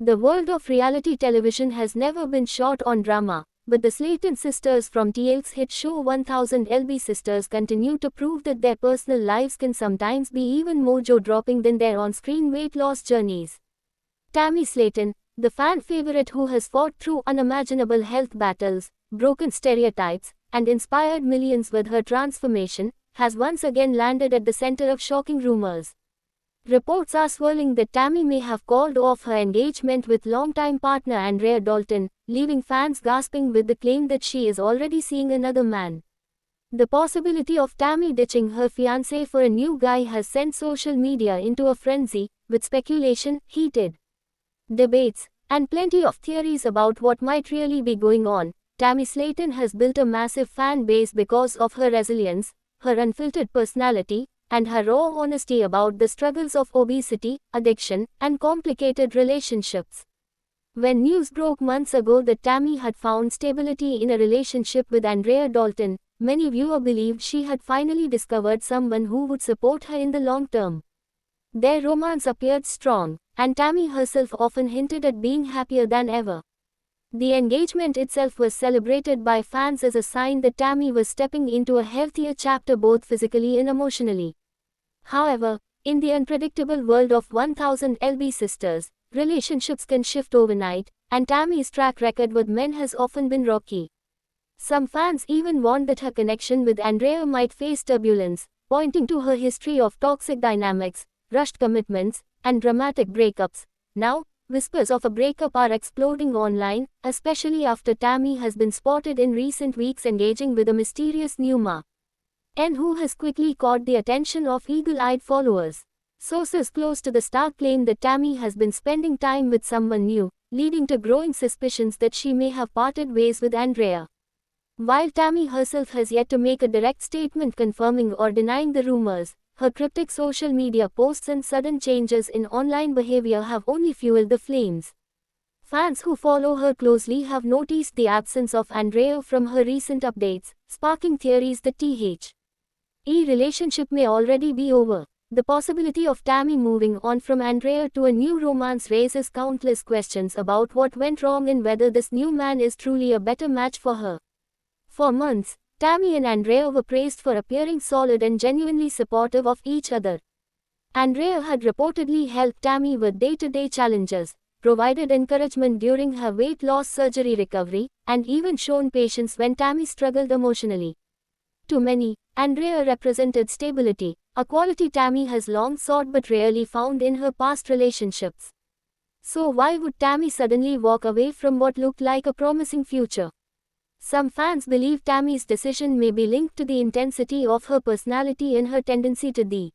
The world of reality television has never been short on drama, but the Slayton sisters from TLC's hit show 1000 LB Sisters continue to prove that their personal lives can sometimes be even more jaw-dropping than their on-screen weight loss journeys. Tammy Slayton, the fan favorite who has fought through unimaginable health battles, broken stereotypes, and inspired millions with her transformation, has once again landed at the center of shocking rumors. Reports are swirling that Tammy may have called off her engagement with longtime partner Andrea Dalton, leaving fans gasping with the claim that she is already seeing another man. The possibility of Tammy ditching her fiancé for a new guy has sent social media into a frenzy, with speculation, heated debates, and plenty of theories about what might really be going on. Tammy Slayton has built a massive fan base because of her resilience, her unfiltered personality, and her raw honesty about the struggles of obesity, addiction, and complicated relationships. When news broke months ago that Tammy had found stability in a relationship with Andrea Dalton, many viewers believed she had finally discovered someone who would support her in the long term. Their romance appeared strong, and Tammy herself often hinted at being happier than ever. The engagement itself was celebrated by fans as a sign that Tammy was stepping into a healthier chapter both physically and emotionally. However, in the unpredictable world of 1000 LB Sisters, relationships can shift overnight, and Tammy's track record with men has often been rocky. Some fans even warned that her connection with Andrea might face turbulence, pointing to her history of toxic dynamics, rushed commitments, and dramatic breakups. Now, whispers of a breakup are exploding online, especially after Tammy has been spotted in recent weeks engaging with a mysterious new man, and who has quickly caught the attention of eagle-eyed followers. Sources close to the star claim that Tammy has been spending time with someone new, leading to growing suspicions that she may have parted ways with Andrea. While Tammy herself has yet to make a direct statement confirming or denying the rumors, her cryptic social media posts and sudden changes in online behavior have only fueled the flames. Fans who follow her closely have noticed the absence of Andrea from her recent updates, sparking theories that the relationship may already be over. The possibility of Tammy moving on from Andrea to a new romance raises countless questions about what went wrong and whether this new man is truly a better match for her. For months, Tammy and Andrea were praised for appearing solid and genuinely supportive of each other. Andrea had reportedly helped Tammy with day-to-day challenges, provided encouragement during her weight loss surgery recovery, and even shown patience when Tammy struggled emotionally. To many, Andrea represented stability, a quality Tammy has long sought but rarely found in her past relationships. So why would Tammy suddenly walk away from what looked like a promising future? Some fans believe Tammy's decision may be linked to the intensity of her personality and her tendency to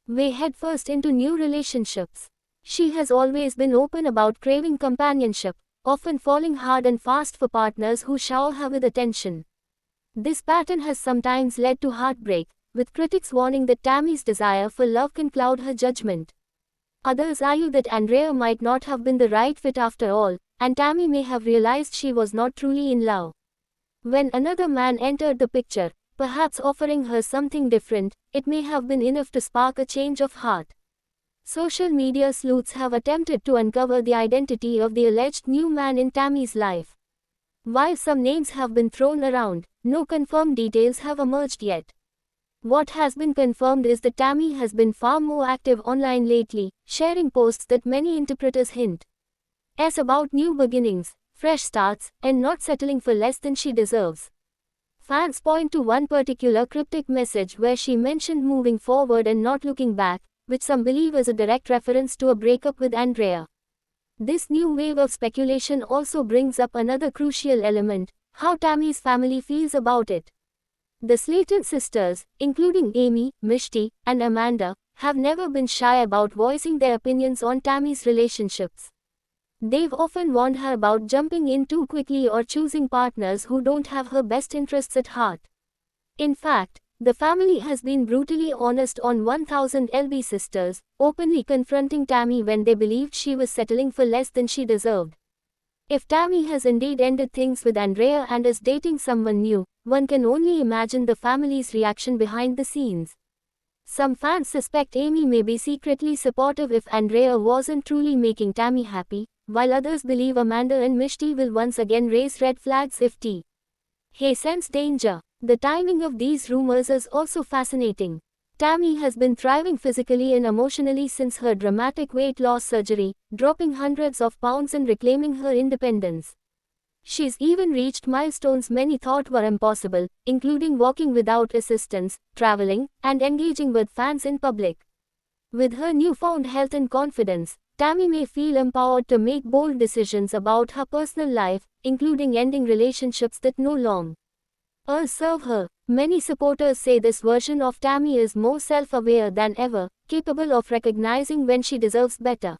wade headfirst into new relationships. She has always been open about craving companionship, often falling hard and fast for partners who shower her with attention. This pattern has sometimes led to heartbreak, with critics warning that Tammy's desire for love can cloud her judgment. Others argue that Andrea might not have been the right fit after all, and Tammy may have realized she was not truly in love when another man entered the picture, perhaps offering her something different. It may have been enough to spark a change of heart. Social media sleuths have attempted to uncover the identity of the alleged new man in Tammy's life. While some names have been thrown around, no confirmed details have emerged yet. What has been confirmed is that Tammy has been far more active online lately, sharing posts that many interpreters hint about new beginnings, fresh starts, and not settling for less than she deserves. Fans point to one particular cryptic message where she mentioned moving forward and not looking back, which some believe is a direct reference to a breakup with Andrea. This new wave of speculation also brings up another crucial element: how Tammy's family feels about it. The Slayton sisters, including Amy, Mishti, and Amanda, have never been shy about voicing their opinions on Tammy's relationships. They've often warned her about jumping in too quickly or choosing partners who don't have her best interests at heart. In fact, the family has been brutally honest on 1000 LB Sisters, openly confronting Tammy when they believed she was settling for less than she deserved. If Tammy has indeed ended things with Andrea and is dating someone new, one can only imagine the family's reaction behind the scenes. Some fans suspect Amy may be secretly supportive if Andrea wasn't truly making Tammy happy, while others believe Amanda and Mishti will once again raise red flags if Hey sense danger. The timing of these rumors is also fascinating. Tammy has been thriving physically and emotionally since her dramatic weight loss surgery, dropping hundreds of pounds and reclaiming her independence. She's even reached milestones many thought were impossible, including walking without assistance, traveling, and engaging with fans in public. With her newfound health and confidence, Tammy may feel empowered to make bold decisions about her personal life, including ending relationships that no longer serve her. Many supporters say this version of Tammy is more self-aware than ever, capable of recognizing when she deserves better.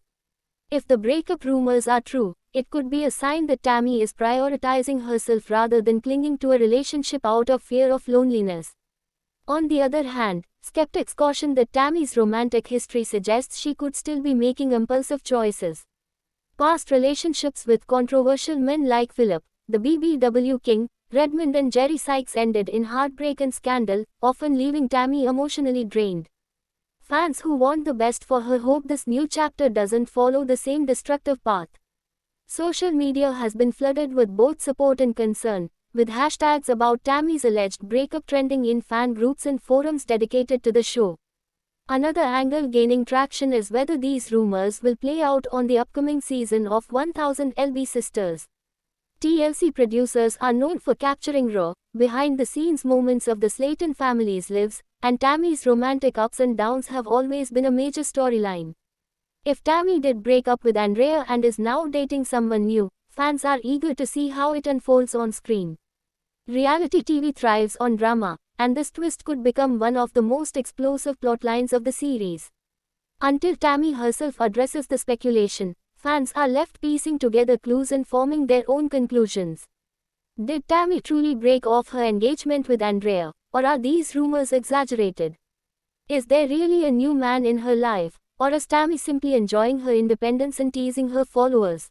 If the breakup rumors are true, it could be a sign that Tammy is prioritizing herself rather than clinging to a relationship out of fear of loneliness. On the other hand, skeptics caution that Tammy's romantic history suggests she could still be making impulsive choices. Past relationships with controversial men like Philip, the BBW King, Redmond and Jerry Sykes ended in heartbreak and scandal, often leaving Tammy emotionally drained. Fans who want the best for her hope this new chapter doesn't follow the same destructive path. Social media has been flooded with both support and concern, with hashtags about Tammy's alleged breakup trending in fan groups and forums dedicated to the show. Another angle gaining traction is whether these rumors will play out on the upcoming season of 1000 LB Sisters. TLC producers are known for capturing raw, behind-the-scenes moments of the Slayton family's lives, and Tammy's romantic ups and downs have always been a major storyline. If Tammy did break up with Andrea and is now dating someone new, fans are eager to see how it unfolds on screen. Reality TV thrives on drama, and this twist could become one of the most explosive plotlines of the series. Until Tammy herself addresses the speculation, fans are left piecing together clues and forming their own conclusions. Did Tammy truly break off her engagement with Andrea, or are these rumors exaggerated? Is there really a new man in her life, or is Tammy simply enjoying her independence and teasing her followers?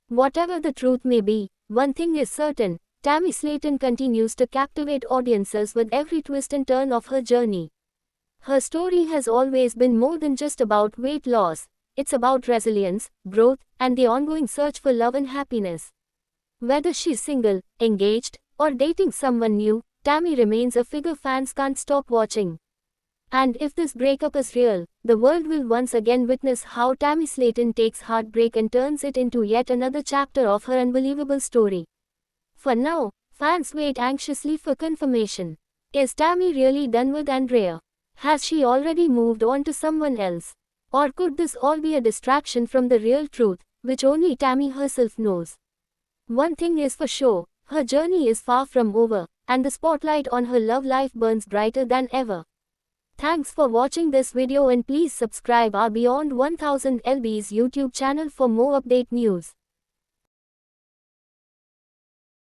Whatever the truth may be, one thing is certain, Tammy Slayton continues to captivate audiences with every twist and turn of her journey. Her story has always been more than just about weight loss. It's about resilience, growth, and the ongoing search for love and happiness. Whether she's single, engaged, or dating someone new, Tammy remains a figure fans can't stop watching. And if this breakup is real, the world will once again witness how Tammy Slayton takes heartbreak and turns it into yet another chapter of her unbelievable story. For now, fans wait anxiously for confirmation. Is Tammy really done with Andrea? Has she already moved on to someone else? Or could this all be a distraction from the real truth, which only Tammy herself knows? One thing is for sure, her journey is far from over, and the spotlight on her love life burns brighter than ever. Thanks for watching this video and please subscribe our Beyond 1000 LB's YouTube channel for more update news.